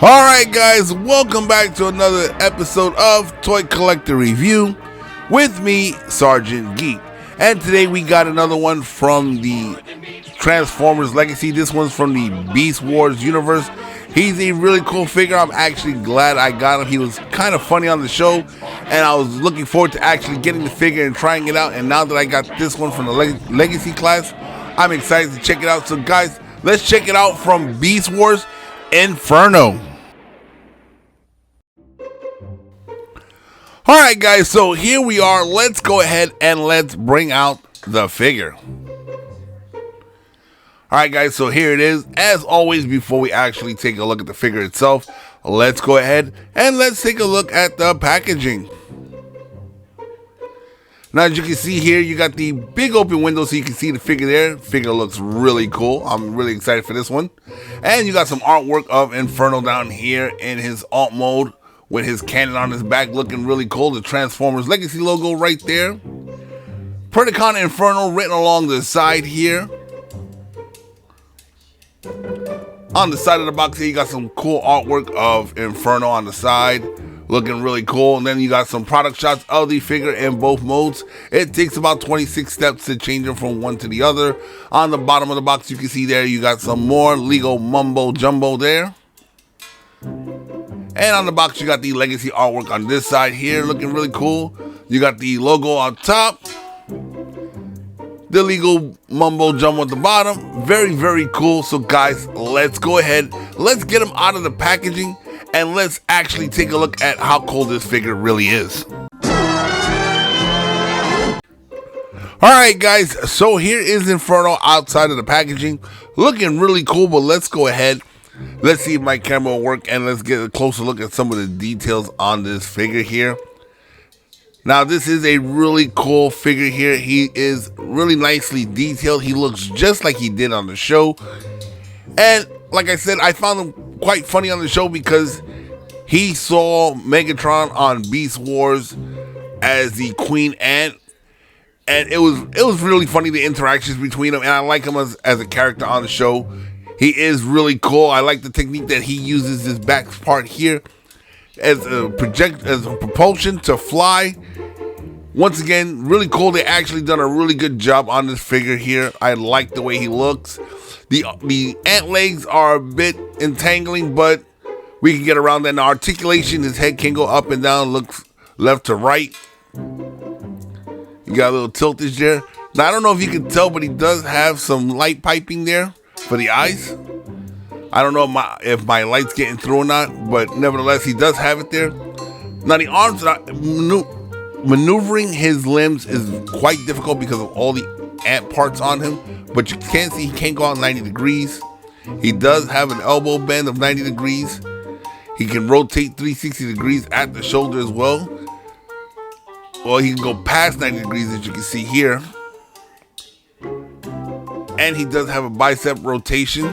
Alright guys, welcome back to another episode of Toy Collector Review with me, Sergeant Geek. And today we got another one from the Transformers Legacy. This one's from the Beast Wars universe. He's a really cool figure. I'm actually glad I got him. He was kind of funny on the show, and I was looking forward to actually getting the figure and trying it out. And now that I got this one from the Legacy class, I'm excited to check it out. So guys, let's check it out from Beast Wars Inferno. Alright guys, so here we are. Let's go ahead and let's bring out the figure. Alright guys, so here it is. As always, before we actually take a look at the figure itself, let's go ahead and let's take a look at the packaging. Now as you can see here, you got the big open window so you can see the figure there. Figure looks really cool. I'm really excited for this one. And you got some artwork of Inferno down here in his alt mode, with his cannon on his back looking really cool. The Transformers Legacy logo right there. Predacon Inferno written along the side here. On the side of the box here, you got some cool artwork of Inferno on the side. Looking really cool. And then you got some product shots of the figure in both modes. It takes about 26 steps to change them from one to the other. On the bottom of the box, you can see there, you got some more Lego Mumbo Jumbo there. And on the box, you got the Legacy artwork on this side here, looking really cool. You got the logo on top, the Lego Mumbo Jumbo at the bottom. Very, very cool. So guys, let's go ahead. Let's get them out of the packaging and let's actually take a look at how cool this figure really is. Alright guys, so here is Inferno outside of the packaging. Looking really cool, but let's go ahead. Let's see if my camera will work and let's get a closer look at some of the details on this figure here. Now this is a really cool figure here. He is really nicely detailed. He looks just like he did on the show. And like I said, I found him quite funny on the show because he saw Megatron on Beast Wars as the Queen Ant. And it was really funny, the interactions between them. And I like him as a character on the show. He is really cool. I like the technique that he uses his back part here as a propulsion to fly. Once again, really cool. They actually done a really good job on this figure here. I like the way he looks. The ant legs are a bit entangling, but we can get around that. And the articulation, his head can go up and down, looks left to right. You got a little tiltage there. Now I don't know if you can tell, but he does have some light piping there for the eyes. I don't know if my light's getting through or not, but nevertheless, he does have it there. Now the arms, maneuvering his limbs is quite difficult because of all the ant parts on him, but you can see he can't go out 90 degrees. He does have an elbow bend of 90 degrees. He can rotate 360 degrees at the shoulder as well. Well, he can go past 90 degrees, as you can see here. And he does have a bicep rotation,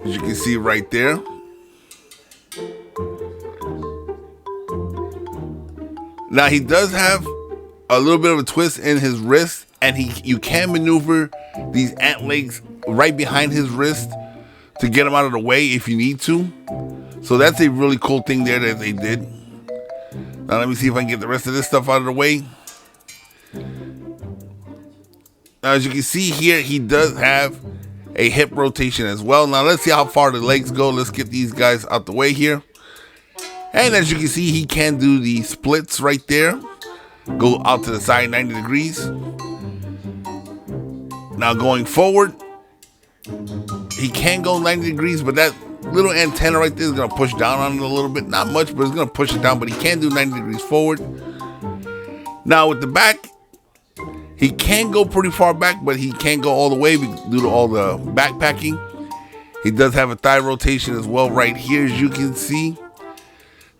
as you can see right there. Now he does have a little bit of a twist in his wrist, and you can maneuver these ant legs right behind his wrist to get him out of the way if you need to. So that's a really cool thing there that they did. Now let me see if I can get the rest of this stuff out of the way. Now, as you can see here, he does have a hip rotation as well. Now, let's see how far the legs go. Let's get these guys out the way here. And as you can see, he can do the splits right there. Go out to the side 90 degrees. Now, going forward, he can go 90 degrees, but that little antenna right there is going to push down on it a little bit. Not much, but it's going to push it down, but he can do 90 degrees forward. Now, with the back, he can go pretty far back, but he can't go all the way due to all the backpacking. He does have a thigh rotation as well right here, as you can see.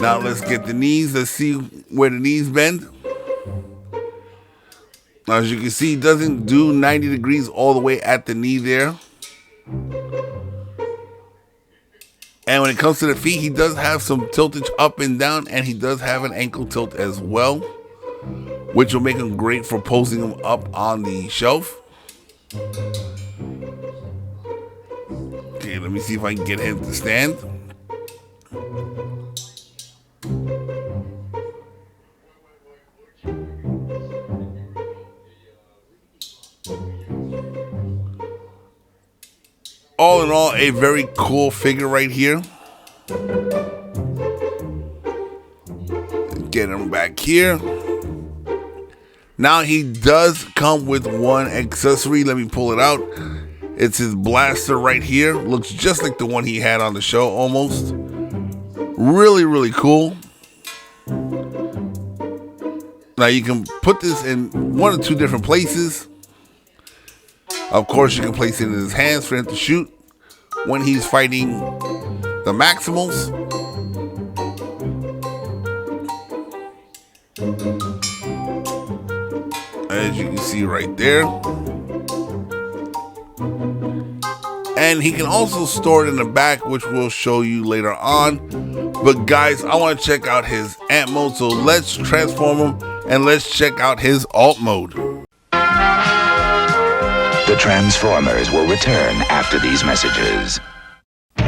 Now let's get the knees. Let's see where the knees bend. Now, as you can see, he doesn't do 90 degrees all the way at the knee there. And when it comes to the feet, he does have some tiltage up and down, and he does have an ankle tilt as well, which will make him great for posing him up on the shelf. Let me see if I can get him to stand. All in all, a very cool figure right here. Get him back here. Now he does come with one accessory. Let me pull it out. It's his blaster right here. Looks just like the one he had on the show almost. Really, really cool. Now you can put this in one or two different places. Of course, you can place it in his hands for him to shoot when he's fighting the Maximals. As you can see right there. And he can also store it in the back, which we'll show you later on. But guys, I want to check out his ant mode, so let's transform him and let's check out his alt mode. The Transformers will return after these messages.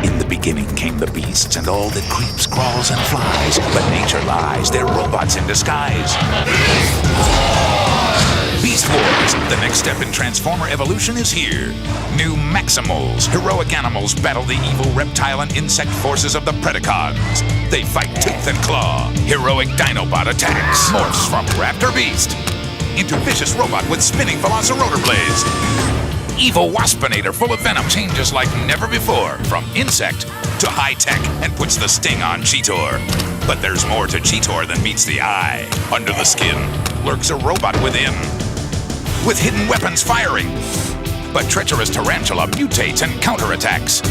In the beginning came the beasts and all that creeps, crawls, and flies. But nature lies, they're robots in disguise. Beast Wars, the next step in Transformer evolution is here. New Maximals, heroic animals battle the evil reptile and insect forces of the Predacons. They fight tooth and claw. Heroic Dinobot attacks. Morphs from Raptor Beast into vicious robot with spinning Velocirotor blades. Evil Waspinator full of venom changes like never before, from insect to high-tech, and puts the sting on Cheetor. But there's more to Cheetor than meets the eye. Under the skin lurks a robot within, with hidden weapons firing. But treacherous Tarantula mutates and counterattacks.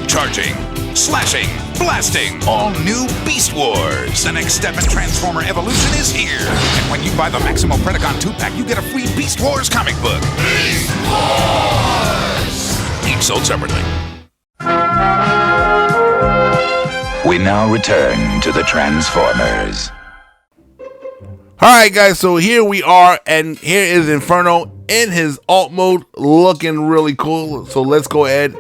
Charging, slashing, blasting, all new Beast Wars. The next step in Transformer evolution is here. And when you buy the Maximo Predacon 2-pack, you get a free Beast Wars comic book. Beast Wars! Each sold separately. We now return to the Transformers. Alright guys, so here we are, and here is Inferno in his alt mode, looking really cool. So let's go ahead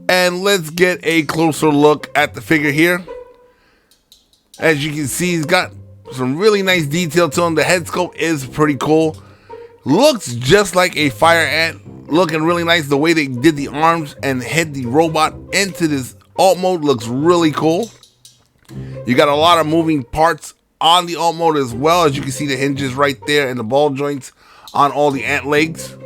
and let's get a closer look at the figure here. As you can see, he's got some really nice detail to him. The head sculpt is pretty cool. Looks just like a fire ant, looking really nice. The way they did the arms and hit the robot into this alt mode looks really cool. You got a lot of moving parts on the alt mode as well. As you can see, the hinges right there and the ball joints on all the ant legs.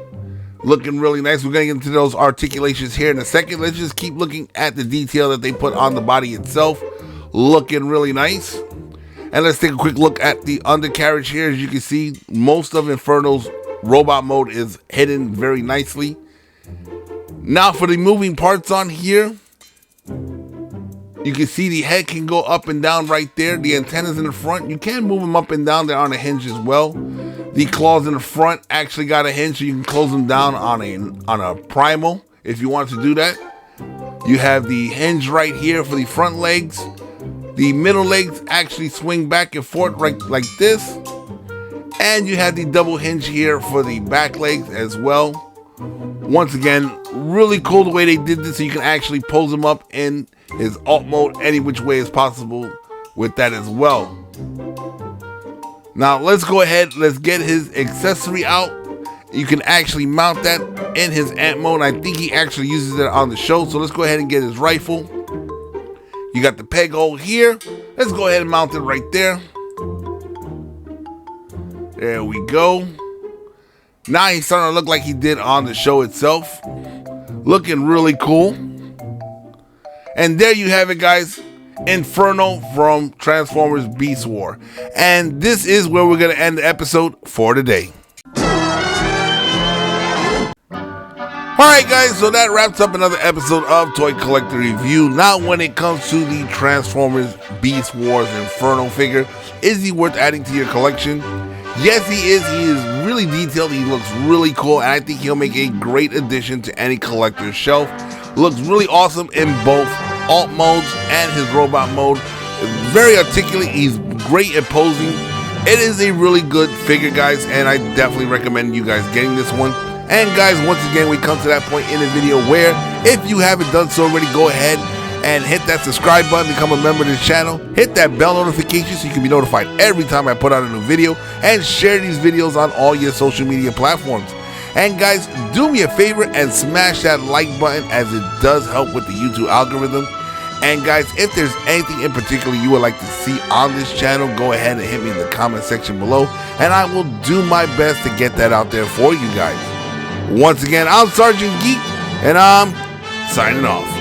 Looking really nice. We're going to get into those articulations here in a second. Let's just keep looking at the detail that they put on the body itself. Looking really nice. And let's take a quick look at the undercarriage here. As you can see, most of Inferno's robot mode is hidden very nicely. Now for the moving parts on here, you can see the head can go up and down right there. The antennas in the front, you can move them up and down. They're on a hinge as well. The claws in the front actually got a hinge, so you can close them down on a primal if you want to do that. You have the hinge right here for the front legs. The middle legs actually swing back and forth right like this. And you have the double hinge here for the back legs as well. Once again, really cool the way they did this, so you can actually pose them up in his alt mode any which way as possible with that as well. Now let's go ahead, let's get his accessory out. You can actually mount that in his ant mode. I think he actually uses it on the show, so let's go ahead and get his rifle. You got the peg hole here. Let's go ahead and mount it right there. There we go. Now he's starting to look like he did on the show itself. Looking really cool. And there you have it, guys. Inferno from Transformers Beast War. And this is where we're going to end the episode for today. Alright guys, so that wraps up another episode of Toy Collector Review. Now when it comes to the Transformers Beast Wars Inferno figure, is he worth adding to your collection? Yes, he is. He is really detailed. He looks really cool, and I think he'll make a great addition to any collector's shelf. Looks really awesome in both alt modes and his robot mode. Very articulate. He's great at posing. It is a really good figure, guys, and I definitely recommend you guys getting this one. And guys, once again, we come to that point in the video where If you haven't done so already, go ahead and hit that subscribe button, become a member of this channel, hit that bell notification so you can be notified every time I put out a new video, and share these videos on all your social media platforms. And guys, do me a favor and smash that like button, as it does help with the YouTube algorithm. And guys, if there's anything in particular you would like to see on this channel, go ahead and hit me in the comment section below, and I will do my best to get that out there for you guys. Once again, I'm Sergeant Geek, and I'm signing off.